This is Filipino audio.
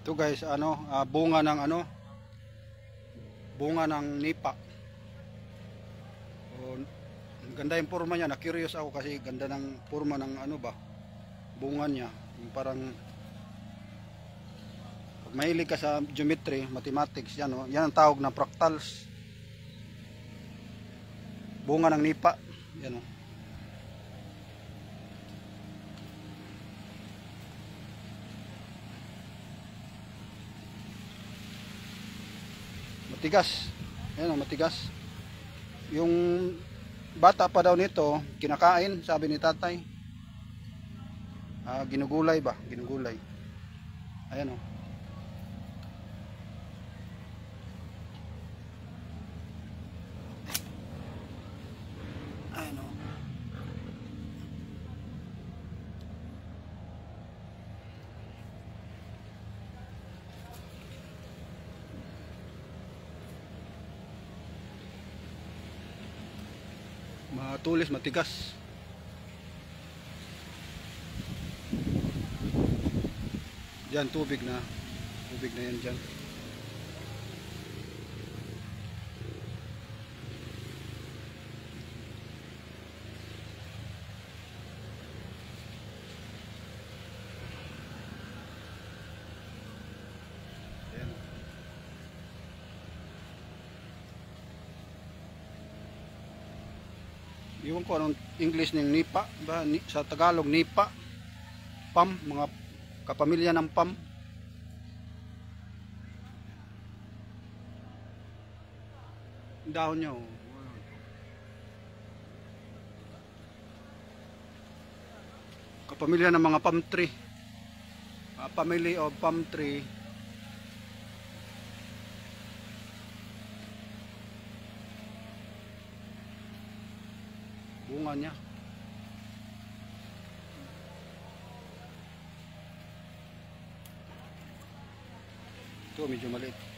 Ito guys, bunga ng bunga ng nipa. O, ganda yung forma niya. Na-curious ako kasi ganda ng forma ng bunga niya. Yung parang pag mahilig ka sa geometry, mathematics, yan ang tawag na fractals. Bunga ng nipa. Yan o. Matigas. Ayan o, matigas. Yung bata pa daw nito, kinakain, sabi ni tatay. Ginugulay ba? Ginugulay. Ayan o. Ayan o. Matulis, matigas. Diyan tubig na yan dyan. Ayan. Iwan ko anong English ng nipa ba? Sa Tagalog nipa, pam, mga kapamilya ng pam. Dahon niya oh. Kapamilya ng mga palm tree. Family of palm tree. Bunga niya. Ito medyo maliit.